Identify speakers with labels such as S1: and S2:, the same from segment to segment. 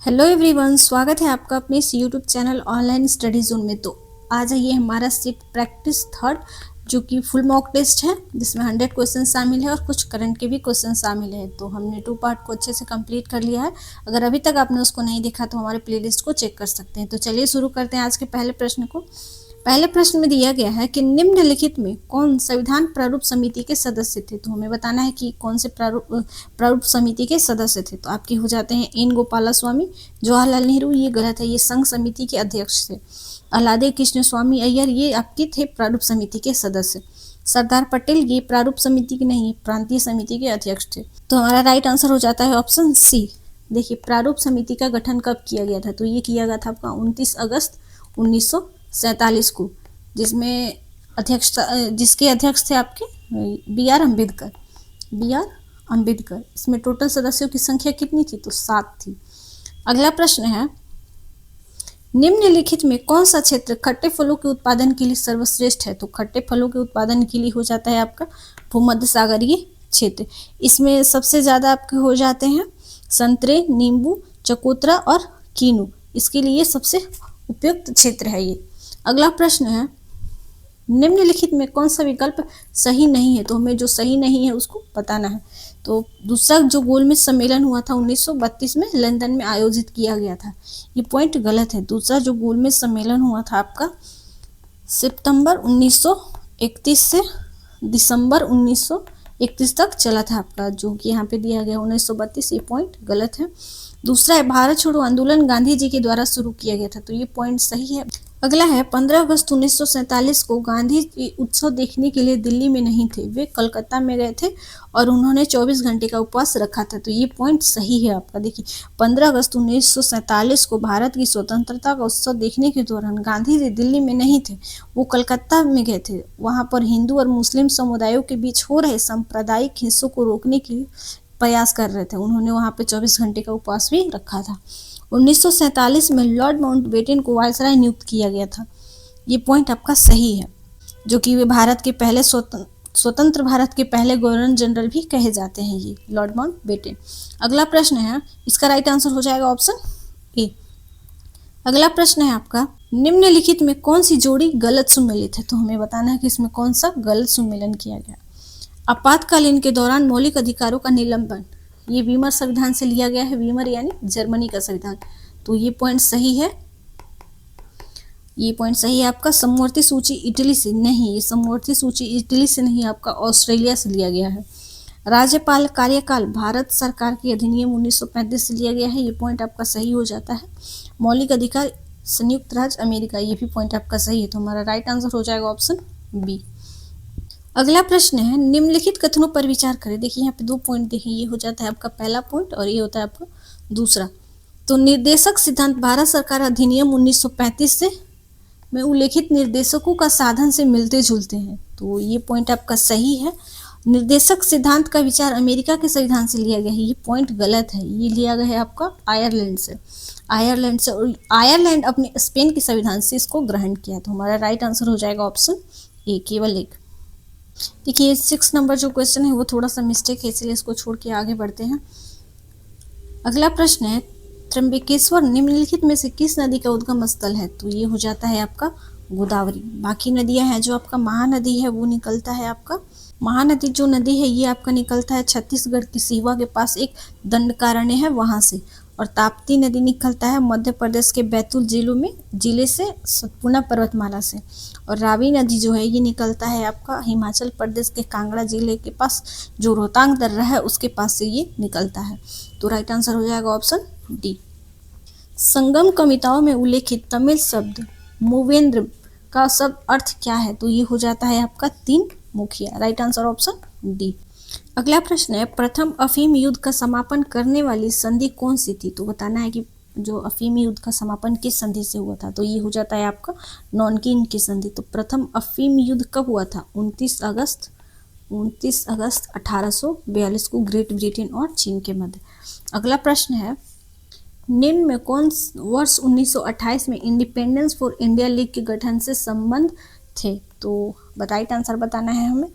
S1: Hello everyone, स्वागत है आपका अपने इस YouTube channel online study zone में। तो आज है ये हमारा सीट प्रैक्टिस थर्ड, जो कि फुल मॉक टेस्ट है, जिसमें 100 क्वेश्चन शामिल है और कुछ करंट के भी क्वेश्चन शामिल है। तो हमने 2 पार्ट को अच्छे से कंप्लीट कर लिया है। अगर अभी तक आपने उसको नहीं देखा तो हमारे प्लेलिस्ट को चेक कर सकते हैं। तो चलिए शुरू करते हैं आज के पहले प्रश्न को। पहले प्रश्न में दिया गया है कि निम्नलिखित में कौन संविधान प्रारूप समिति के सदस्य थे। तो हमें बताना है कि कौन से प्रारूप समिति के सदस्य थे। तो आपके हो जाते हैं एन गोपालास्वामी, जवाहरलाल नेहरू, ये गलत है, ये संघ समिति के अध्यक्ष थे। अलादे कृष्ण स्वामी अय्यर, ये आपके थे प्रारूप समिति के सदस्य। सरदार पटेल, ये प्रारूप समिति के नहीं, प्रांतीय समिति के अध्यक्ष थे। तो हमारा राइट आंसर हो जाता है ऑप्शन सी। देखिए, प्रारूप समिति का गठन कब किया गया था। तो ये किया गया था आपका 29 अगस्त 1947 को, जिसके अध्यक्ष थे आपके बी आर अम्बेडकर। इसमें टोटल सदस्यों की संख्या कितनी थी। तो 7 थी। अगला प्रश्न है, निम्नलिखित में कौन सा क्षेत्र खट्टे फलों के उत्पादन के लिए सर्वश्रेष्ठ है। तो खट्टे फलों के उत्पादन के लिए हो जाता है आपका भूमध्य सागरीय क्षेत्र। इसमें सबसे ज्यादा आपके हो जाते हैं संतरे, नींबू, चकोतरा और कीनू। इसके लिए सबसे उपयुक्त क्षेत्र है ये। अगला प्रश्न है, निम्नलिखित में कौन सा विकल्प सही नहीं है। तो हमें जो सही नहीं है उसको बताना है। तो दूसरा जो गोलमेज सम्मेलन हुआ था 1932 में लंदन में आयोजित किया गया था, ये पॉइंट गलत है। दूसरा जो गोलमेज सम्मेलन हुआ था आपका सितंबर 1931 से दिसंबर 1931 तक चला था आपका, जो कि यहाँ पे दिया गया 1932, ये पॉइंट गलत है। दूसरा है, भारत छोड़ो आंदोलन गांधी जी के द्वारा शुरू किया गया था। तो ये पॉइंट सही है। अगला है, 15 अगस्त 1947 को गांधी जी उत्सव देखने के लिए दिल्ली में नहीं थे, वे कलकत्ता में गए थे और उन्होंने 24 घंटे का उपवास रखा था। तो ये पॉइंट सही है आपका। देखिए, 15 अगस्त 1947 को भारत की स्वतंत्रता का उत्सव देखने के दौरान गांधी जी दिल्ली में नहीं थे, वो कलकत्ता में गए थे। वहां पर हिंदू और मुस्लिम समुदायों के बीच हो रहे सांप्रदायिक हिंसों को रोकने के लिए प्रयास कर रहे थे। उन्होंने वहां पे 24 घंटे का उपवास भी रखा था। 1947 में लॉर्ड माउंटबेटन को वायसराय नियुक्त किया गया था, ये पॉइंट आपका सही है, जो कि वे भारत के पहले स्वतंत्र भारत के पहले गवर्नर जनरल भी कहे जाते हैं, ये लॉर्ड माउंटबेटन। अगला प्रश्न है, इसका राइट आंसर हो जाएगा ऑप्शन ए। अगला प्रश्न है आपका, निम्नलिखित में कौन सी जोड़ी गलत सुमेलित है। तो हमें बताना है कि इसमें कौन सा गलत सुमेलन किया गया। आपातकालीन के दौरान मौलिक अधिकारों का निलंबन, ये वीमर संविधान से लिया गया है। वीमर यानी जर्मनी का संविधान। तो ये पॉइंट सही है, ये पॉइंट सही है आपका। समवर्ती सूची इटली से नहीं, ये समवर्ती सूची इटली से नहीं, आपका ऑस्ट्रेलिया से लिया गया है। राज्यपाल कार्यकाल भारत सरकार के अधिनियम 1935 से लिया गया है, ये पॉइंट आपका सही हो जाता है। मौलिक अधिकार संयुक्त राज्य अमेरिका, ये भी पॉइंट आपका सही है। तो हमारा राइट आंसर हो जाएगा ऑप्शन बी। अगला प्रश्न है, निम्नलिखित कथनों पर विचार करें। देखिए, यहाँ पे 2 पॉइंट देखें, ये हो जाता है आपका पहला पॉइंट और ये होता है आपका दूसरा। तो निर्देशक सिद्धांत भारत सरकार अधिनियम 1935 से में उल्लेखित निर्देशकों का साधन से मिलते जुलते हैं। तो ये पॉइंट आपका सही है। निर्देशक सिद्धांत का विचार अमेरिका के संविधान से लिया गया है, ये पॉइंट गलत है। ये लिया गया है आपका आयरलैंड से। और आयरलैंड अपने स्पेन के संविधान से इसको ग्रहण किया। तो हमारा राइट आंसर हो जाएगा ऑप्शन ए, केवल एक। देखिए, 6 नंबर जो क्वेश्चन है वो थोड़ा सा मिस्टेक है, इसलिए इसको छोड़ के आगे बढ़ते हैं। अगला प्रश्न है, त्र्यंबकेश्वर निम्नलिखित में से किस नदी का उद्गम स्थल है। तो ये हो जाता है आपका गोदावरी। बाकी नदियां हैं, जो आपका महानदी है वो निकलता है आपका, महानदी जो नदी है ये आपका निकलता है छत्तीसगढ़ की सीवा के पास एक दंडकारण्य है वहां से। और ताप्ती नदी निकलता है मध्य प्रदेश के बैतूल जिले से सतपुड़ा पर्वतमाला से। और रावी नदी जो है ये निकलता है आपका हिमाचल प्रदेश के कांगड़ा जिले के पास, जो रोहतांग दर्रा है उसके पास से ये निकलता है। तो राइट आंसर हो जाएगा ऑप्शन डी। संगम कविताओं में उल्लेखित तमिल शब्द मूवेंद्र का शब्द अर्थ क्या है। तो ये हो जाता है आपका 3 मुखिया। Right answer option D. अगला प्रश्न है, प्रथम अफीम युद्ध का समापन करने वाली संधि कौन सी थी। तो बताना है कि जो अफीम युद्ध का समापन किस संधि से हुआ था। तो ये हो जाता है आपका नॉनकिन की संधि। तो प्रथम अफीम युद्ध कब हुआ था, 29 अगस्त 1842 को ग्रेट ब्रिटेन और चीन के मध्य। अगला प्रश्न है, निम्न में कौन वर्ष 1928 में इंडिपेंडेंस फॉर इंडिया लीग के गठन से संबंध थे। तो राइट आंसर बताना है हमें।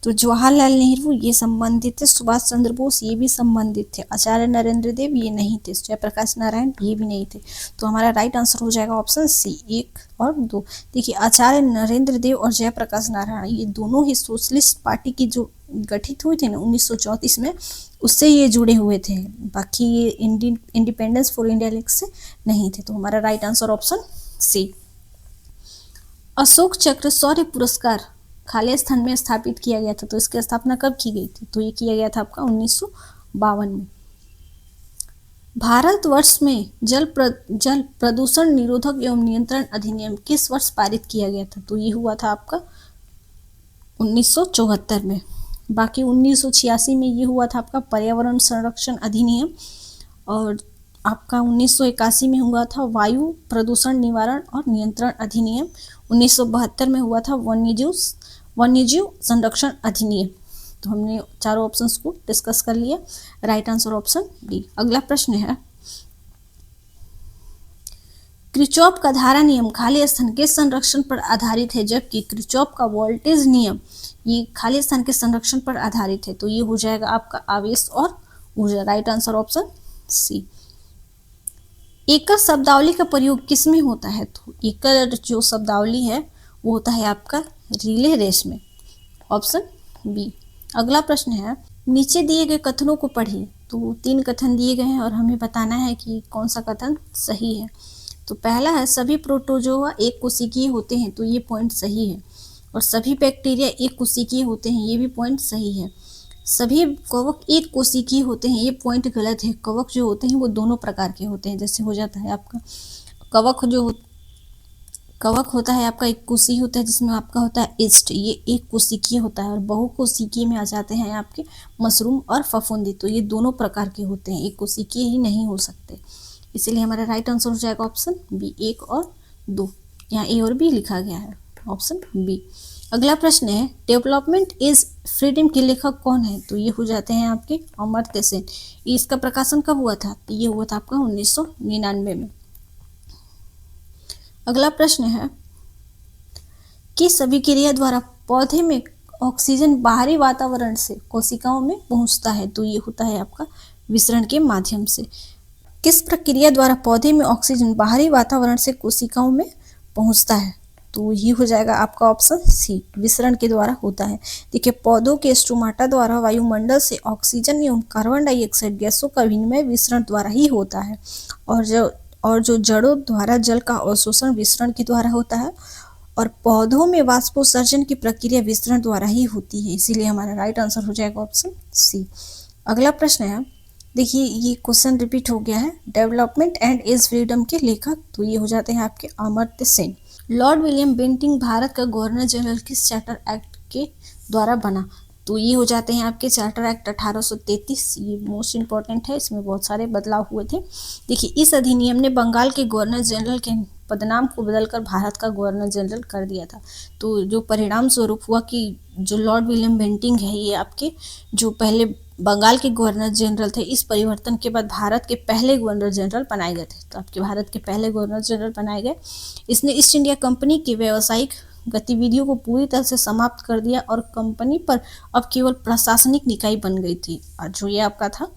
S1: तो जवाहरलाल नेहरू ये संबंधित थे, सुभाष चंद्र बोस ये भी संबंधित थे, आचार्य नरेंद्र देव ये नहीं थे, जयप्रकाश नारायण ये भी नहीं थे। तो हमारा राइट आंसर हो जाएगा ऑप्शन सी 1 और 2। देखिए आचार्य नरेंद्र देव और जयप्रकाश नारायण ये दोनों ही सोशलिस्ट पार्टी की जो गठित हुई थी ना 1934 में, उससे ये जुड़े हुए थे, बाकी ये इंडिपेंडेंस फॉर इंडिया लीग से नहीं थे। तो हमारा right answer option C. Ashok Chakra Shaurya पुरस्कार खालिस्तान में स्थापित किया गया था, तो इसकी स्थापना कब की गई थी? तो ये किया गया था आपका 1952 में। भारतवर्ष में जल प्रदूषण निरोधक एवं नियंत्रण अधिनियम किस वर्ष पारित किया गया था? तो ये हुआ था आपका 1974 में। बाकी 1986 में ये हुआ था आपका पर्यावरण संरक्षण अधिनियम, और आपका 1981 में हुआ था वायु प्रदूषण निवारण और नियंत्रण अधिनियम, 1972 में हुआ था वन्यजीव संरक्षण अधिनियम। तो हमने चारों ऑप्शंस को डिस्कस कर लिया। Right answer option D. अगला प्रश्न है, किरचॉफ का धारा नियम खालिस्तान के संरक्षण पर आधारित है, जबकि किरचॉफ का वोल्टेज नियम ये खालिस्तान के संरक्षण पर आधारित है। तो ये हो जाएगा आपका आवेश और ऊर्जा। Right answer option C. एकल शब्दावली का प्रयोग किस में होता है? तो एकल जो शब्दावली है वो होता है आपका रिले रेस में। Option B. अगला प्रश्न है, नीचे दिए गए कथनों को पढ़िए। तो 3 कथन दिए गए हैं और हमें बताना है कि कौन सा कथन सही है। तो पहला है सभी प्रोटोजोआ एक कोशिकीय होते हैं, तो ये पॉइंट सही है। और सभी बैक्टीरिया एक कोशिकीय होते हैं, ये भी पॉइंट सही है। सभी कवक एक कोशिकीय होते हैं, ये पॉइंट गलत है। कवक जो होते हैं वो दोनों प्रकार के होते हैं। जैसे हो जाता है आपका कवक होता है आपका एक कोशिकीय होता है, जिसमें आपका होता है ईस्ट, ये एक कोशिकीय होता है। और बहुकोशिकीय में आ जाते हैं आपके मशरूम और फफूंदी, तो ये दोनों प्रकार के होते हैं, एक कोशिकीय ही नहीं हो सकते। इसीलिए हमारा राइट आंसर हो जाएगा ऑप्शन बी 1 और 2। यहाँ ए और बी लिखा गया है, ऑप्शन बी। अगला प्रश्न है, डेवलपमेंट इज फ्रीडम के लेखक कौन है? तो ये हो जाते हैं आपके अमर्त्य सेन। इसका प्रकाशन कब हुआ था? तो ये हुआ था आपका 1999 में। अगला प्रश्न है, किस अभिक्रिया द्वारा पौधे में ऑक्सीजन बाहरी वातावरण से कोशिकाओं में पहुंचता है? तो ये होता है आपका विसरण के माध्यम से। किस प्रक्रिया द्वारा पौधे में ऑक्सीजन बाहरी वातावरण से कोशिकाओं में पहुंचता है? तो ये हो जाएगा आपका ऑप्शन सी, विसरण के द्वारा होता है। देखिए पौधों के स्टोमाटा द्वारा वायुमंडल से ऑक्सीजन एवं कार्बन डाइऑक्साइड गैसों का विनिमय विसरण द्वारा ही होता है, और जो जड़ों द्वारा जल का अवशोषण विसरण के द्वारा होता है, और पौधों में वाष्पोत्सर्जन की प्रक्रिया विसरण द्वारा ही होती है। इसीलिए हमारा राइट आंसर हो जाएगा ऑप्शन सी। अगला प्रश्न है, देखिए ये क्वेश्चन रिपीट हो गया है, डेवलपमेंट एंड एज फ्रीडम के लेखक, तो ये हो जाते हैं आपके Amartya Sen. Lord William Bentinck Bharat का गवर्नर जनरल किस चार्टर एक्ट के द्वारा बना? तो ये हो जाते हैं आपके चार्टर एक्ट 1833। ये मोस्ट इंपॉर्टेंट है, इसमें बहुत सारे बदलाव हुए थे। देखिए इस अधिनियम ने बंगाल के गवर्नर जनरल के पदनाम को बदलकर भारत का गवर्नर जनरल कर दिया था। तो जो परिणाम स्वरूप हुआ कि जो लॉर्ड विलियम बेंटिंग है, ये आपके जो पहले बंगाल के गवर्नर जनरल थे, इस परिवर्तन के बाद भारत के पहले गवर्नर जनरल बनाए गए थे। तो आपके भारत के पहले गवर्नर जनरल बनाए गए। इसने ईस्ट इंडिया कंपनी की व्यावसायिक गतिविधियों को पूरी तरह से समाप्त कर दिया, और कंपनी पर अब केवल प्रशासनिक निकाय बन गई थी। और जो ये आपका था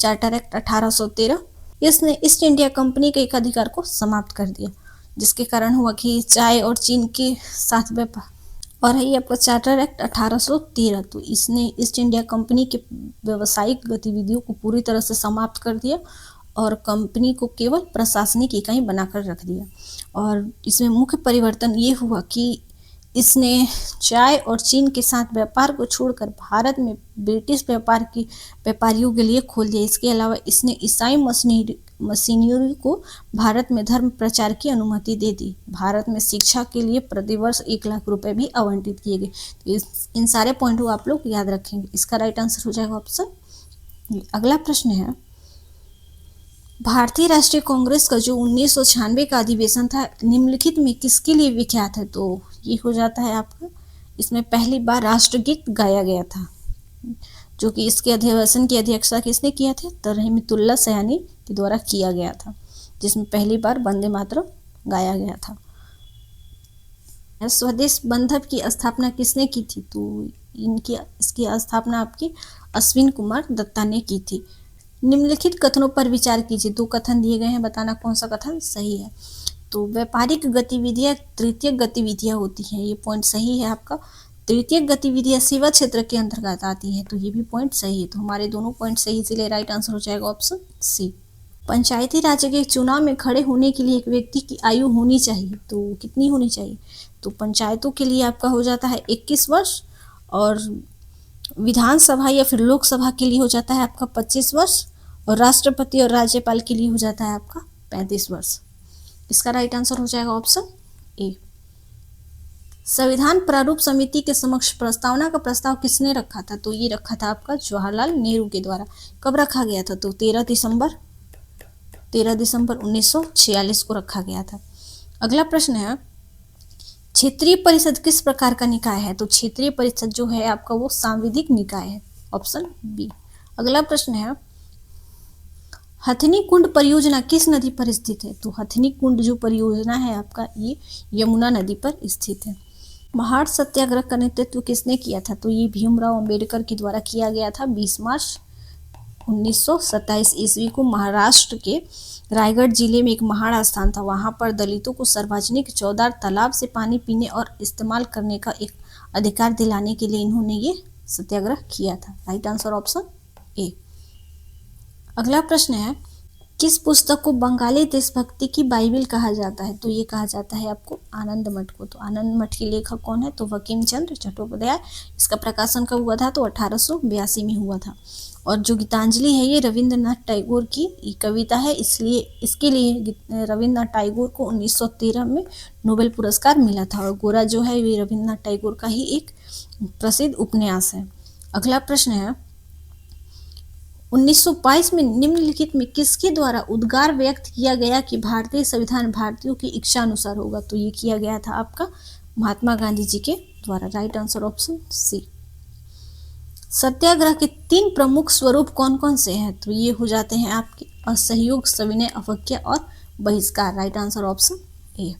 S1: चार्टर एक्ट 1813, इसने ईस्ट इंडिया कंपनी के एकाधिकार को समाप्त कर दिया, जिसके कारण हुआ कि चाय और चीन के साथ व्यापार। और है ये आपका चार्टर एक्ट 1813, तो इसने ईस्ट इंडिया कंपनी के व्यावसायिक गतिविधियों को पूरी तरह से समाप्त कर दिया और कंपनी को केवल प्रशासनिक इकाई बनाकर रख दिया। और इसमें मुख्य परिवर्तन ये हुआ कि इसने चाय और चीन के साथ व्यापार को छोड़कर भारत में ब्रिटिश व्यापारियों के लिए खोल दिया। इसके अलावा इसने ईसाई मशीनरी को भारत में धर्म प्रचार की अनुमति दे दी। भारत में शिक्षा के लिए प्रतिवर्ष 1 लाख रुपए भी आवंटित किए गए। तो इन सारे पॉइंट को आप लोग याद रखेंगे। इसका राइट आंसर हो जाएगा ऑप्शन। अगला प्रश्न है, भारतीय राष्ट्रीय कांग्रेस का जो 1996 का अधिवेशन था निम्नलिखित में किसके लिए विख्यात है? तो ये हो जाता है आपका, इसमें पहली बार राष्ट्रगीत गाया गया था, जो कि इसके अधिवेशन की अध्यक्षता किसने किया था? तो रहमतुल्लाह सयानी के द्वारा किया गया था, जिसमें पहली बार वंदे मातरम गाया गया था। स्वदेश बंधप की स्थापना किसने की थी? तो इसकी स्थापना आपकी अश्विन कुमार दत्ता ने की थी। निम्नलिखित कथनों पर विचार कीजिए। 2 कथन दिए गए हैं, बताना कौन सा कथन सही है। तो व्यापारिक गतिविधियां तृतीयक गतिविधियां होती हैं, ये पॉइंट सही है आपका। तृतीयक गतिविधियां सेवा क्षेत्र के अंतर्गत आती हैं, तो ये भी पॉइंट सही है। तो हमारे दोनों पॉइंट सही, इसलिए राइट आंसर हो जाएगा ऑप्शन सी। पंचायती राज के चुनाव में खड़े होने के लिए एक व्यक्ति की आयु होनी चाहिए, तो कितनी होनी चाहिए? तो पंचायतों के लिए आपका हो जाता है 21 वर्ष, और विधानसभा या फिर लोकसभा के लिए हो जाता है आपका 25 वर्ष, और राष्ट्रपति और राज्यपाल के लिए हो जाता है आपका 35 वर्ष। इसका राइट आंसर हो जाएगा ऑप्शन ए। संविधान प्रारूप समिति के समक्ष प्रस्तावना का प्रस्ताव किसने रखा था? तो ये रखा था आपका जवाहरलाल नेहरू के द्वारा। कब रखा गया था? तो 13 दिसंबर 1946 को रखा गया था। अगला प्रश्न है, क्षेत्रीय परिषद किस प्रकार का निकाय है? तो क्षेत्रीय परिषद जो है आपका वो सांविधिक निकाय है, ऑप्शन बी। अगला प्रश्न है, हथनी कुंड परियोजना किस नदी पर स्थित है? तो हथनी कुंड जो परियोजना है आपका ये यमुना नदी पर स्थित है। महाड़ सत्याग्रह का नेतृत्व किसने किया था? तो ये भीमराव अंबेडकर के द्वारा किया गया था। 20 मार्च 1927 ईस्वी को महाराष्ट्र के रायगढ़ जिले में एक महाड़ स्थान था, वहां पर दलितों को सार्वजनिक चौदार तालाब से पानी पीने और इस्तेमाल करने का एक अधिकार दिलाने के लिए इन्होंने ये सत्याग्रह किया था। Right answer option A. अगला प्रश्न है, किस पुस्तक को बंगाली देशभक्ति की बाइबिल कहा जाता है? तो ये कहा जाता है आपको आनंद मठ को। तो आनंद मठ के लेखक कौन है? तो बंकिम चंद्र चट्टोपाध्याय। इसका प्रकाशन कब हुआ था? तो 1882 में हुआ था। और जो गीतांजलि है ये रविंद्रनाथ टैगोर की कविता है, इसलिए इसके लिए रविंद्रनाथ टैगोर को 1913 में नोबेल पुरस्कार मिला था। और गोरा जो है ये रविंद्रनाथ टैगोर का ही एक प्रसिद्ध उपन्यास है। अगला प्रश्न है, 1922 में निम्नलिखित में किसके द्वारा उद्गार व्यक्त किया गया कि भारतीय संविधान भारतीयों की इच्छा अनुसार होगा? तो ये किया गया था आपका महात्मा गांधी जी के द्वारा। Right answer option C. सत्याग्रह के 3 प्रमुख स्वरूप कौन कौन से हैं? तो ये हो जाते हैं आपके असहयोग, सविनय अवज्ञा और बहिष्कार। Right answer option A.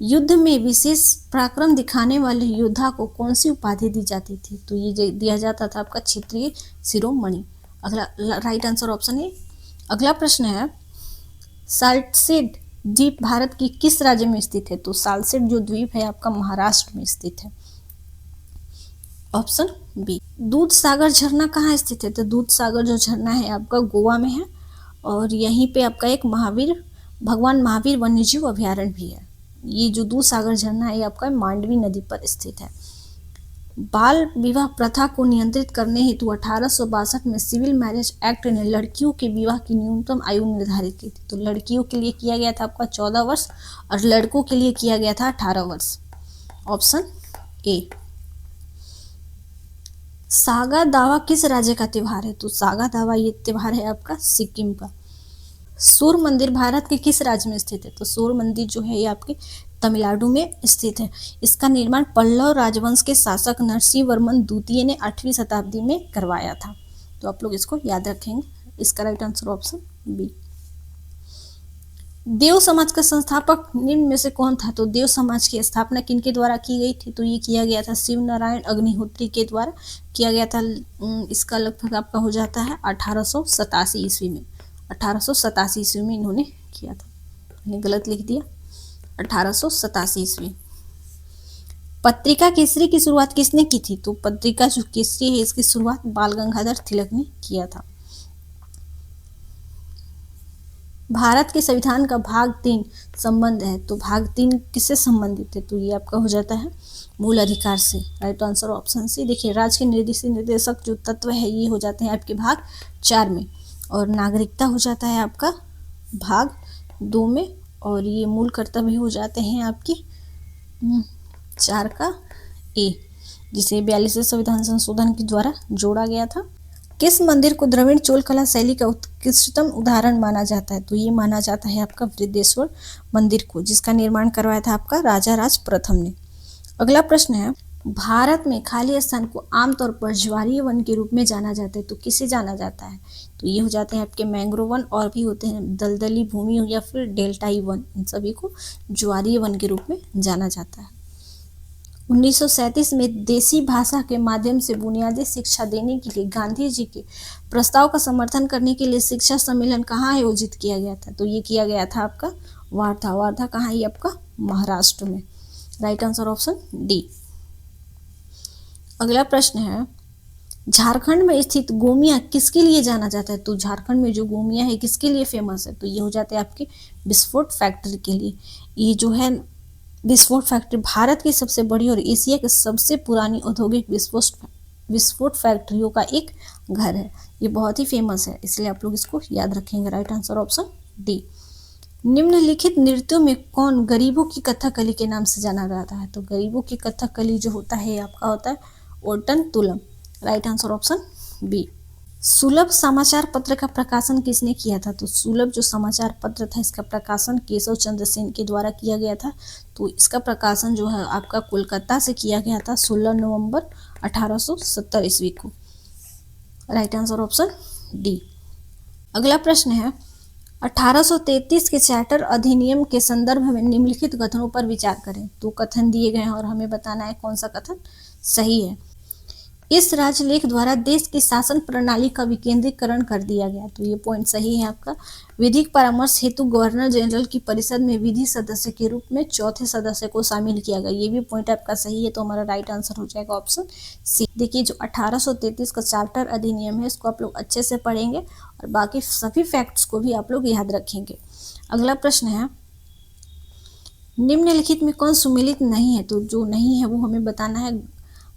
S1: युद्ध में विशेष पराक्रम दिखाने वाले योद्धा को कौन सी उपाधि दी जाती थी? तो ये दिया जाता था आपका क्षेत्रीय शिरोमणि। अगला राइट आंसर ऑप्शन ए। अगला प्रश्न है, साल्सेट द्वीप भारत की किस राज्य में स्थित है? तो साल्सेट जो द्वीप है आपका महाराष्ट्र में स्थित है, ऑप्शन बी। दूध सागर झरना कहाँ स्थित है? तो दूध सागर जो झरना है आपका गोवा में है, और यहीं पे आपका एक भगवान महावीर वन्यजीव अभ्यारण्य भी है। ये जो दूध सागर झरना है आपका मांडवी नदी पर स्थित है। बाल विवाह प्रथा को नियंत्रित करने हेतु 1862 में सिविल मैरिज एक्ट ने लड़कियों के विवाह की न्यूनतम आयु निर्धारित की थी। तो लड़कियों के लिए किया गया था आपका 14 वर्ष और लड़कों के लिए किया गया था 18 वर्ष, ऑप्शन ए। सागा दावा किस राज्य का त्योहार है? तो सागा दावा ये त्योहार है आपका सिक्किम का। सूर्य मंदिर भारत के किस राज्य में स्थित है? तो सूर्य मंदिर जो है ये आपके तमिलनाडु में स्थित है। इसका निर्माण पल्लव राजवंश के शासक नरसिंह वर्मन द्वितीय ने 8वीं शताब्दी में करवाया था। तो आप लोग इसको याद रखेंगे। इसका राइट आंसर ऑप्शन बी। देव समाज का संस्थापक निम्न में से कौन था? तो देव समाज की स्थापना किनके द्वारा की गई थी? तो ये किया गया था शिव नारायण अग्निहोत्री के द्वारा किया गया था। इसका लगभग आपका हो जाता है 1887 ईस्वी में। 1887 ईस्वी में इन्होंने किया था, मैंने गलत लिख दिया, 1887 ईस्वी। पत्रिका केसरी की शुरुआत किसने की थी? तो पत्रिका जो केसरी है इसकी शुरुआत बाल गंगाधर तिलक ने किया था। भारत के संविधान का भाग 3 संबंध है, तो भाग 3 किससे संबंधित है? तो ये आपका हो जाता है मूल अधिकार से। Right answer option C. देखिए, राज्य के निर्देशक जो तत्व है ये हो जाते हैं आपके भाग 4 में, और नागरिकता हो जाता है आपका भाग 2 में, और ये मूल कर्तव्य हो जाते हैं आपकी 4 का ए, जिसे 42वें संविधान संशोधन के द्वारा जोड़ा गया था। किस मंदिर को द्रविड़ चोल कला शैली का उत्कृष्टतम उदाहरण माना जाता है? तो ये माना जाता है आपका वृद्धेश्वर मंदिर को, जिसका निर्माण करवाया था आपका राजा राज प्रथम ने। अगला प्रश्न है, भारत में खाली स्थान को आमतौर पर ज्वारीय वन के रूप में जाना जाता है, तो किसे जाना जाता है? तो ये हो जाते हैं आपके मैंग्रोव वन, और भी होते हैं दलदली भूमि या फिर डेल्टाई वन, इन सभी को ज्वारीय वन के रूप में जाना जाता है। 1937 में देसी भाषा के माध्यम से बुनियादी शिक्षा देने के लिए गांधी जी के प्रस्ताव का समर्थन करने के लिए शिक्षा सम्मेलन कहाँ आयोजित किया गया था? तो ये किया गया था आपका वार्धा। वार्धा कहाँ है? ये आपका महाराष्ट्र में। Right answer option D. अगला प्रश्न है, झारखंड में स्थित गोमिया किसके लिए जाना जाता है? तो झारखंड में जो गोमिया है किसके लिए फेमस है? तो ये हो जाते हैं आपके विस्फोट फैक्ट्री के लिए। ये जो है विस्फोट फैक्ट्री भारत की सबसे बड़ी और एशिया की सबसे पुरानी औद्योगिक विस्फोट फैक्ट्रियों का एक घर है। ये बहुत ही फेमस है, इसलिए आप लोग इसको याद रखेंगे। Right answer option D. निम्नलिखित नृत्यों में कौन गरीबों की कथकली के नाम से जाना जाता है? तो गरीबों की कथकली जो होता है आपका होता है Ottan Thullal. Right answer option B. सुलभ समाचार पत्र का प्रकाशन किसने किया था? तो सुलभ जो समाचार पत्र था इसका प्रकाशन केशव चंद्र सेन के द्वारा किया गया था। तो इसका प्रकाशन जो है आपका कोलकाता से किया गया था 16 नवंबर 1870 ईस्वी को। Right answer option D. अगला प्रश्न है, 1833 के चार्टर अधिनियम के संदर्भ में निम्नलिखित कथनों पर विचार करें। तो कथन दिए गए हैं और हमें बताना है कौन सा कथन सही है। इस राजलेख द्वारा देश की शासन प्रणाली का विकेंद्रीकरण कर दिया गया। तो ये पॉइंट सही है आपका। विधिक परामर्श हेतु गवर्नर जनरल की परिषद में विधि सदस्य के रूप में चौथे सदस्य को शामिल किया गया। ये भी पॉइंट आपका सही है, तो हमारा राइट आंसर हो जाएगा ऑप्शन सी। देखिए जो 1833 का चार्टर अधिनियम है इसको आप लोग अच्छे से पढ़ेंगे और बाकी सभी फैक्ट्स को भी आप लोग याद रखेंगे। अगला प्रश्न है, निम्नलिखित में कौन सुमेलित नहीं है? तो जो नहीं है वो हमें बताना है।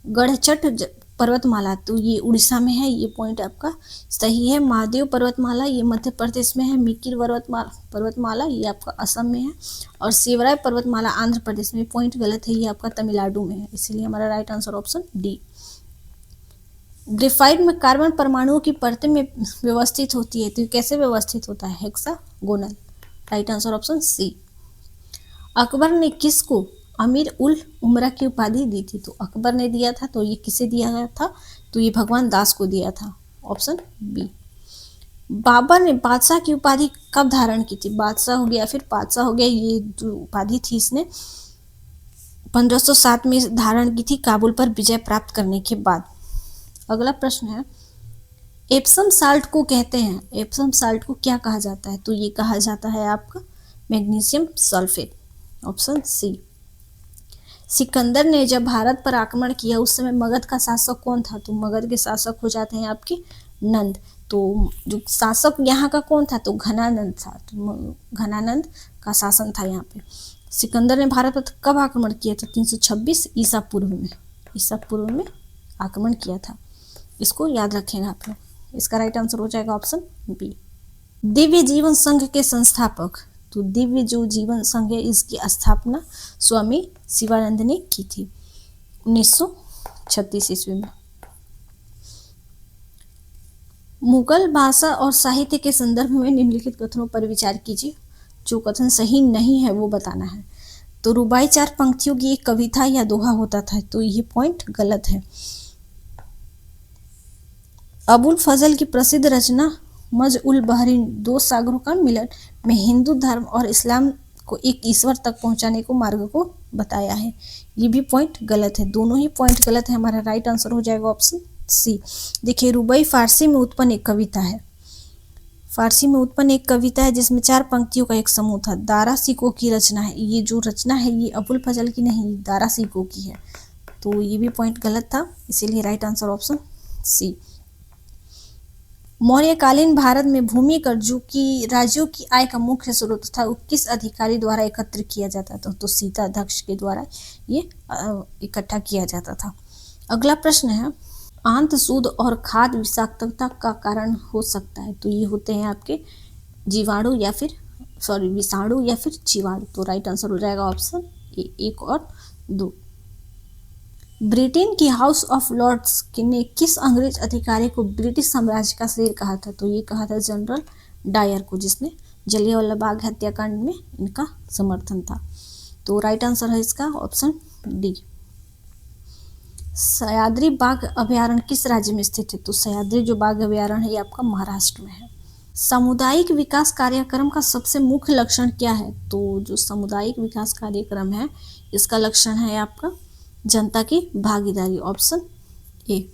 S1: गढ़चट पर्वतमाला, तो ये उड़ीसा में है, ये पॉइंट आपका सही है। महादेव पर्वतमाला ये मध्य प्रदेश में है। मिकिर पर्वतमाला ये आपका असम में है। और शिवराय पर्वतमाला आंध्र प्रदेश में। पॉइंट गलत है, ये आपका तमिलनाडु में है, इसीलिए हमारा right answer option D. Graphite में कार्बन परमाणुओं की परतें में व्यवस्थित होती है, तो कैसे व्यवस्थित होता है? Hexagonal. Right answer option C. Akbar ने किसको अमीर उल उमरा की उपाधि दी थी? तो अकबर ने दिया था, तो ये किसे दिया गया था? तो ये भगवान दास को दिया था। Option B. बाबर ने बादशाह की उपाधि कब धारण की थी? बादशाह हो गया फिर बादशाह हो गया, ये जो उपाधि थी इसने 1507 में धारण की थी काबुल पर विजय प्राप्त करने के बाद। अगला प्रश्न है, एप्सम साल्ट को कहते हैं, एप्सम साल्ट को क्या कहा जाता है? तो ये कहा जाता है आपका magnesium sulphate. Option C. Sikandar ने जब भारत पर आक्रमण किया उस समय मगध का शासक कौन था? तो मगध के शासक हो जाते हैं आपके नंद। तो जो शासक यहाँ का कौन था? तो घनानंद था। तो घनानंद का शासन था यहाँ पे। सिकंदर ने भारत पर कब आक्रमण किया था? 326 ईसा पूर्व में आक्रमण किया था। इसको याद रखेंगे आप लोग। इसका राइट आंसर हो जाएगा ऑप्शन बी। दिव्य जीवन संघ के संस्थापक, तो दिव्य जो जीवन संघ है इसकी स्थापना स्वामी शिवानंद ने की थी 1936 ईस्वी में। मुगल भाषा और साहित्य के संदर्भ में निम्नलिखित कथनों पर विचार कीजिए। जो कथन सही नहीं है वो बताना है। तो रुबाई 4 पंक्तियों की एक कविता या दोहा होता था, तो ये पॉइंट गलत है। अबुल फजल की प्रसिद्ध रचना मज उल बहरीन, 2 सागरों का मिलन में हिंदू धर्म और इस्लाम को एक ईश्वर तक पहुंचाने को मार्ग को बताया है। ये भी पॉइंट गलत है, दोनों ही पॉइंट गलत है। हमारा राइट आंसर हो जाएगा ऑप्शन सी। देखिए रुबाई फारसी में उत्पन्न एक कविता है। फारसी में उत्पन्न एक कविता है जिसमें 4 पंक्तियों का एक समूह था। दारा सिको की रचना है। ये जो रचना है ये अबुल फजल की नहीं, दारा सिको की है। तो ये भी पॉइंट गलत था, इसीलिए राइट आंसर ऑप्शन सी। मौर्यकालीन भारत में भूमि कर जो कि राज्यों की आय का मुख्य स्रोत था वो किस अधिकारी द्वारा एकत्र किया जाता था? तो सीताध्यक्ष के द्वारा ये इकट्ठा किया जाता था। अगला प्रश्न है, आंत सूद और खाद विषाक्तता का कारण हो सकता है? तो ये होते हैं आपके विषाणु या फिर जीवाणु। तो राइट आंसर हो जाएगा ऑप्शन ए 1 और 2। ब्रिटेन की हाउस ऑफ लॉर्ड्स ने किस अंग्रेज अधिकारी को ब्रिटिश साम्राज्य का शेर कहा था? तो ये कहा था जनरल डायर को, जिसने जलियांवाला बाग हत्याकांड में इनका समर्थन था। तो राइट आंसर है इसका ऑप्शन डी। सह्याद्री बाघ अभयारण्य किस राज्य में स्थित है? तो सह्याद्री जो बाघ अभयारण्य है ये आपका महाराष्ट्र में है। सामुदायिक विकास कार्यक्रम का सबसे मुख्य लक्षण क्या है? तो जो सामुदायिक विकास कार्यक्रम है इसका लक्षण है आपका जनता की भागीदारी, ऑप्शन ए।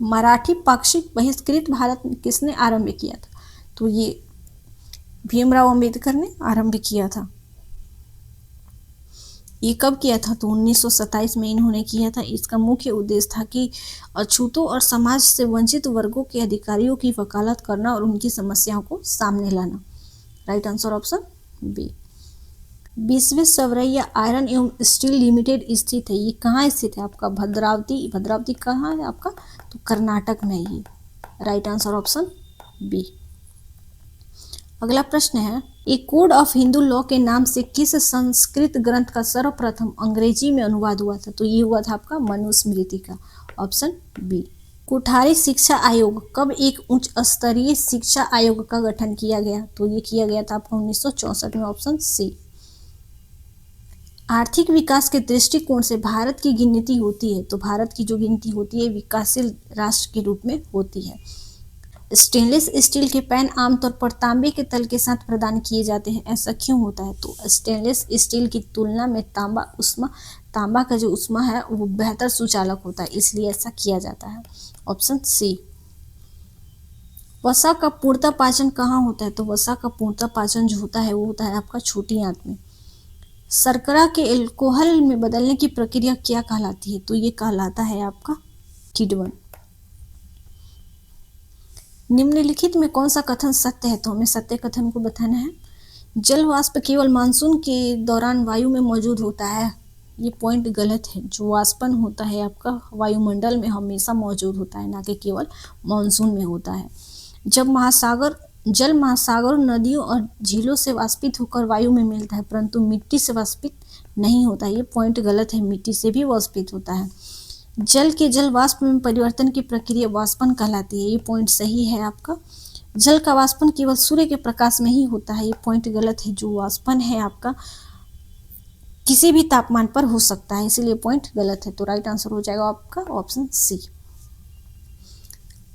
S1: मराठी पाक्षिक बहिष्कृत भारत में किसने आरंभ किया था? तो ये भीमराव अंबेडकर ने आरंभ किया था। ये कब किया था? तो 1927 में इन्होंने किया था। इसका मुख्य उद्देश्य था कि अछूतों और समाज से वंचित वर्गों के अधिकारियों की वकालत करना और उनकी समस्याओं को सामने लाना। Right answer option B. Visvesvaraya iron एवं स्टील लिमिटेड स्थित है, ये कहाँ स्थित है? आपका भद्रावती। भद्रावती कहाँ है आपका? तो कर्नाटक में ये। Right answer option B. अगला प्रश्न है, एक कोड ऑफ हिंदू लॉ के नाम से किस संस्कृत ग्रंथ का सर्वप्रथम अंग्रेजी में अनुवाद हुआ था? तो ये हुआ था आपका मनुस्मृति का, ऑप्शन बी। कोठारी शिक्षा आयोग कब एक उच्च स्तरीय शिक्षा आयोग का गठन किया गया? तो ये किया गया था आपका 1964 में, ऑप्शन सी। आर्थिक विकास के दृष्टिकोण से भारत की गिनती होती है, तो भारत की जो गिनती होती है विकासशील राष्ट्र के रूप में होती है। स्टेनलेस स्टील के पैन आमतौर पर तांबे के तल के साथ प्रदान किए जाते हैं, ऐसा क्यों होता है? तो स्टेनलेस स्टील की तुलना में तांबा का जो उष्मा है वो बेहतर सुचालक होता है, इसलिए ऐसा किया जाता है, ऑप्शन सी। वसा का पूर्णतः पाचन कहाँ होता है? तो वसा का पूर्णतः पाचन जो होता है वो होता है आपका छोटी आंत में। शर्करा के एल्कोहल में बदलने की प्रक्रिया क्या कहलाती है? तो ये कहलाता है आपका किण्वन। निम्नलिखित में कौन सा कथन सत्य है? तो हमें सत्य कथन को बताना है। जल वाष्प केवल मानसून के दौरान वायु में मौजूद होता है, ये पॉइंट गलत है। जो वाष्पन होता है आपका वायुमंडल में हमेशा मौजूद होता है, ना कि केवल मानसून में होता है। जल महासागरों, नदियों और झीलों से वाष्पित होकर वायु में मिलता है, परंतु मिट्टी से वाष्पित नहीं होता, ये पॉइंट गलत है। मिट्टी से भी वाष्पित होता है। जल के जल वाष्प में परिवर्तन की प्रक्रिया वाष्पन कहलाती है, ये पॉइंट सही है आपका। जल का वाष्पन केवल सूर्य के प्रकाश में ही होता है, ये पॉइंट गलत है। जो वाष्पन है आपका किसी भी तापमान पर हो सकता है, इसीलिए पॉइंट गलत है। तो राइट आंसर हो जाएगा आपका ऑप्शन सी।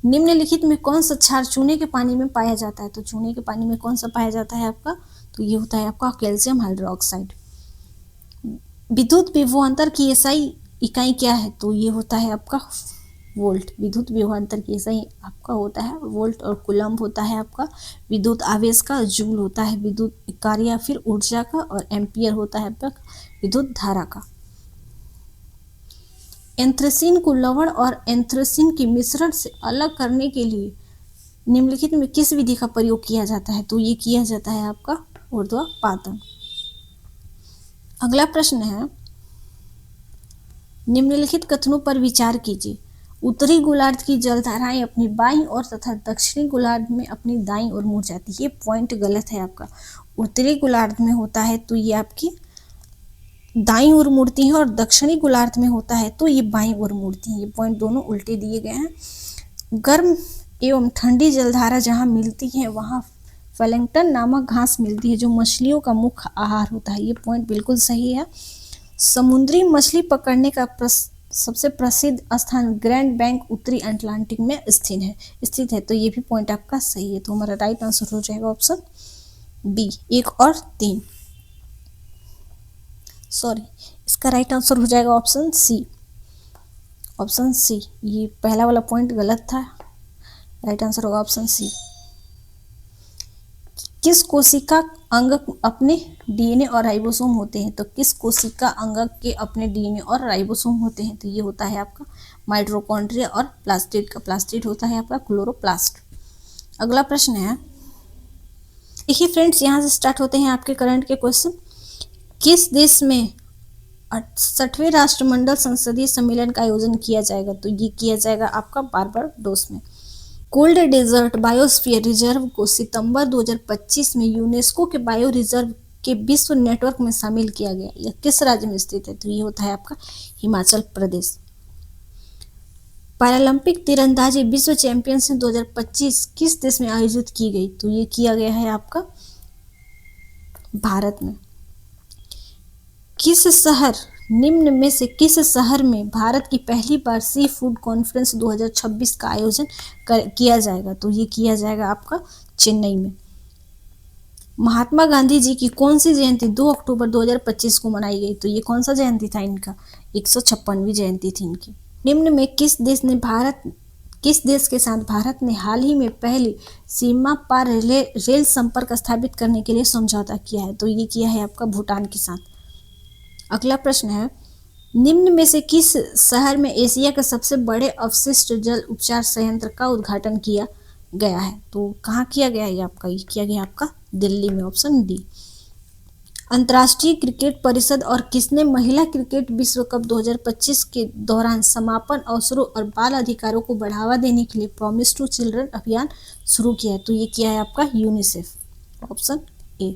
S1: निम्नलिखित में कौन सा क्षार चूने के पानी में पाया जाता है? तो चूने के पानी में कौन सा पाया जाता है आपका? तो ये होता है आपका कैल्शियम हाइड्रोक्साइड। विद्युत विभवांतर की एसआई इकाई क्या है? तो ये होता है आपका वोल्ट। विद्युत विभवांतर की एसआई आपका होता है वोल्ट, और कूलम्ब होता है आपका विद्युत आवेश का, जूल होता है विद्युत कार्य या फिर ऊर्जा का, और एम्पियर होता है आपका विद्युत धारा का। एंथ्रेसिन को लवण और एंथ्रेसिन के मिश्रण से अलग करने के लिए निम्नलिखित में किस विधि का प्रयोग किया जाता है? तो ये किया जाता है आपका ऊर्ध्वपातन। अगला प्रश्न है, निम्नलिखित कथनों पर विचार कीजिए। उत्तरी गोलार्ध की जलधाराएं अपनी बाईं ओर तथा दक्षिणी गोलार्ध में अपनी दाईं ओर मुड़ जाती है, ये पॉइंट गलत है आपका। उत्तरी गोलार्ध में होता है तो ये आपकी दाईं ओर मुड़ती है, और दक्षिणी गोलार्ध में होता है तो ये बाईं ओर मुड़ती है, ये पॉइंट दोनों उल्टे दिए गए हैं। गर्म एवं ठंडी जलधारा जहाँ मिलती है वहाँ प्लैंक्टन नामक घास मिलती है, जो मछलियों का मुख्य आहार होता है, ये पॉइंट बिल्कुल सही है। समुद्री मछली पकड़ने का सबसे प्रसिद्ध स्थान ग्रैंड बैंक उत्तरी अटलांटिक में स्थित है, तो ये भी पॉइंट आपका सही है। तो हमारा राइट आंसर हो जाएगा ऑप्शन बी, 1 और 3। सॉरी, इसका राइट आंसर हो जाएगा ऑप्शन सी। ऑप्शन सी, ये पहला वाला पॉइंट गलत था, राइट आंसर होगा ऑप्शन सी। किस कोशिका अंग अपने डीएनए और राइबोसोम होते हैं? तो किस कोशिका अंग के अपने डीएनए और राइबोसोम होते हैं? तो ये होता है आपका माइटोकॉन्ड्रिया और प्लास्टिड का। प्लास्टिड होता है आपका क्लोरोप्लास्ट। अगला प्रश्न है, देखिए फ्रेंड्स, यहाँ से स्टार्ट होते हैं आपके करंट के क्वेश्चन। किस देश में 68वें राष्ट्रमंडल संसदीय सम्मेलन का आयोजन किया जाएगा? तो ये किया जाएगा आपका बारबाडोस में। कोल्ड डेजर्ट बायोस्फीयर रिजर्व को सितंबर 2025 में यूनेस्को के बायो रिजर्व के विश्व नेटवर्क में शामिल किया गया। यह किस राज्य में स्थित है? तो ये होता है आपका हिमाचल प्रदेश। पैरालंपिक तीरंदाजी विश्व चैंपियनशिप 2025 किस देश में आयोजित की गई? तो ये किया गया है आपका भारत में। किस शहर निम्न में से किस शहर में भारत की पहली बार सी फूड कॉन्फ्रेंस 2026 का आयोजन किया जाएगा? तो ये किया जाएगा आपका चेन्नई में। महात्मा गांधी जी की कौन सी जयंती 2 अक्टूबर 2025 को मनाई गई? तो ये कौन सा जयंती था इनका? 156वीं जयंती थी इनकी। निम्न में किस देश के साथ भारत ने हाल ही में पहली सीमा पार रेल संपर्क स्थापित करने के लिए समझौता किया है? तो ये किया है आपका भूटान के साथ। अगला प्रश्न है, निम्न में से किस शहर में एशिया के सबसे बड़े अवशिष्ट जल उपचार संयंत्र का उद्घाटन किया गया है? तो कहाँ किया गया है आपका? ये किया गया आपका दिल्ली में, ऑप्शन डी। अंतर्राष्ट्रीय क्रिकेट परिषद और किसने महिला क्रिकेट विश्व कप 2025 के दौरान समापन अवसरों और बाल अधिकारों को बढ़ावा देने के लिए प्रॉमिस टू चिल्ड्रन अभियान शुरू किया है? तो ये किया है आपका यूनिसेफ, ऑप्शन ए।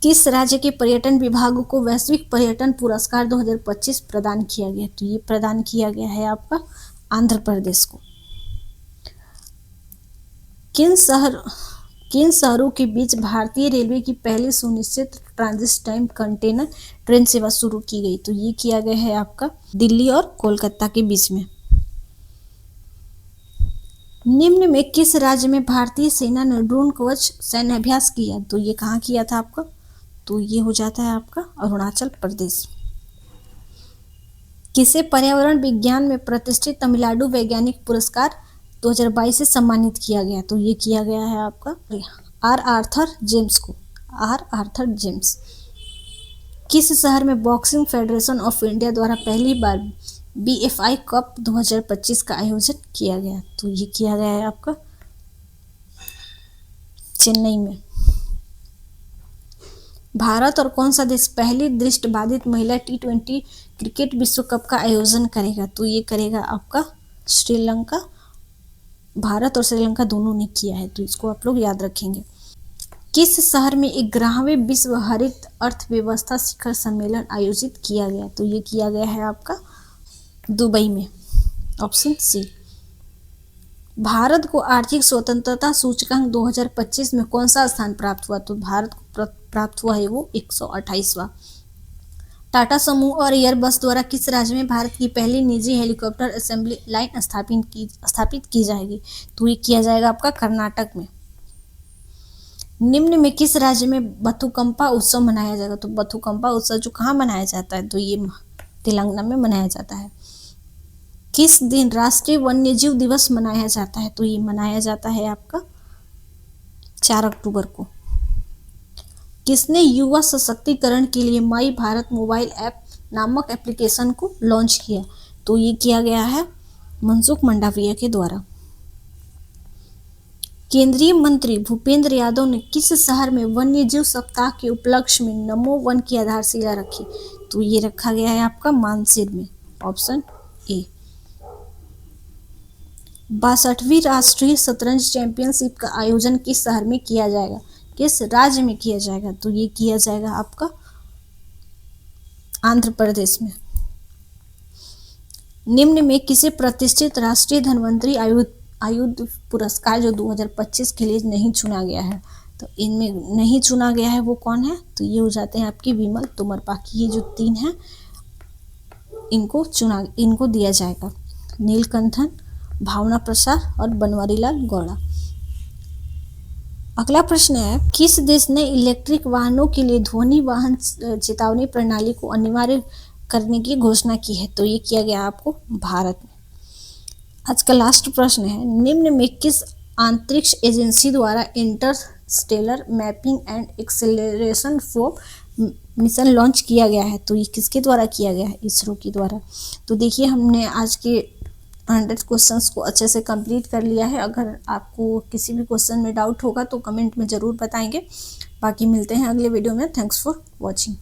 S1: किस राज्य के पर्यटन विभाग को वैश्विक पर्यटन पुरस्कार 2025 प्रदान किया गया? तो ये प्रदान किया गया है आपका आंध्र प्रदेश को। किन शहरों के बीच भारतीय रेलवे की पहली सुनिश्चित ट्रांजिट टाइम कंटेनर ट्रेन सेवा शुरू की गई? तो ये किया गया है आपका दिल्ली और कोलकाता के बीच में। निम्न में किस राज्य में भारतीय सेना ने ड्रोन कवच सैन्य अभ्यास किया? तो ये कहाँ किया था आपका? तो ये हो जाता है आपका अरुणाचल प्रदेश। किसे पर्यावरण विज्ञान में प्रतिष्ठित तमिलनाडु वैज्ञानिक पुरस्कार 2022 से सम्मानित किया गया? तो ये किया गया है आपका आर आर्थर जेम्स को, आर आर्थर जेम्स। किस शहर में बॉक्सिंग फेडरेशन ऑफ इंडिया द्वारा पहली बार BFI कप 2025 का आयोजन किया गया? तो ये किया गया है आपका चेन्नई में। भारत और कौन सा देश पहली दृष्टिबाधित महिला T20 क्रिकेट विश्व कप का आयोजन करेगा? तो ये करेगा आपका श्रीलंका। भारत और श्रीलंका दोनों ने किया है, तो इसको आप लोग याद रखेंगे। किस शहर में 11वें विश्व हरित अर्थव्यवस्था शिखर सम्मेलन आयोजित किया गया? तो ये किया गया है आपका दुबई में, ऑप्शन सी। भारत को आर्थिक स्वतंत्रता सूचकांक 2025 में कौन सा स्थान प्राप्त हुआ? तो भारत को प्राप्त हुआ है वो 128वां। टाटा समूह और एयरबस द्वारा किस राज्य में भारत की पहली निजी हेलीकॉप्टर असेंबली लाइन स्थापित की जाएगी? तो ये किया जाएगा आपका कर्नाटक में। निम्न में किस राज्य में बथुकंपा उत्सव मनाया जाएगा? तो बथुकंपा उत्सव जो कहाँ मनाया जाता है? तो ये तेलंगाना में मनाया जाता है। किस दिन राष्ट्रीय वन्यजीव दिवस मनाया जाता है? तो ये मनाया जाता है आपका 4 अक्टूबर को। किसने युवा सशक्तिकरण के लिए माई भारत मोबाइल ऐप नामक एप्लीकेशन को लॉन्च किया? तो ये किया गया है मनसुख मंडाविया के द्वारा। केंद्रीय मंत्री भूपेंद्र यादव ने किस शहर में वन्यजीव सप्ताह के उपलक्ष्य में नमो वन की आधारशिला रखी? तो ये रखा गया है आपका मानसेर में, ऑप्शन ए। 62वीं राष्ट्रीय शतरंज चैंपियनशिप का आयोजन किस शहर में किया जाएगा? किस राज्य में किया जाएगा? तो ये किया जाएगा आपका आंध्र प्रदेश में। निम्न में किसे प्रतिष्ठित राष्ट्रीय धन्वंतरी आयुध पुरस्कार जो 2025 के लिए नहीं चुना गया है? तो इनमें नहीं चुना गया है वो कौन है? तो ये हो जाते हैं आपके विमल तोमर। बाकी ये जो 3 हैं इनको दिया जाएगा, नीलकंठन, भावना प्रसाद और बनवारीलाल गौड़ा। अगला प्रश्न है, किस देश ने इलेक्ट्रिक वाहनों के लिए ध्वनि वाहन चेतावनी प्रणाली को अनिवार्य करने की घोषणा की है? तो ये किया गया आपको भारत में। आज का लास्ट प्रश्न है, निम्न में किस अंतरिक्ष एजेंसी द्वारा Interstellar mapping and acceleration probe mission launch किया गया है? तो ये किसके द्वारा किया गया है? इसरो के द्वारा। तो देखिए हमने आज के 100 क्वेश्चंस को अच्छे से कंप्लीट कर लिया है। अगर आपको किसी भी क्वेश्चन में डाउट होगा तो कमेंट में ज़रूर बताएंगे। बाकी मिलते हैं अगले वीडियो में। Thanks for watching.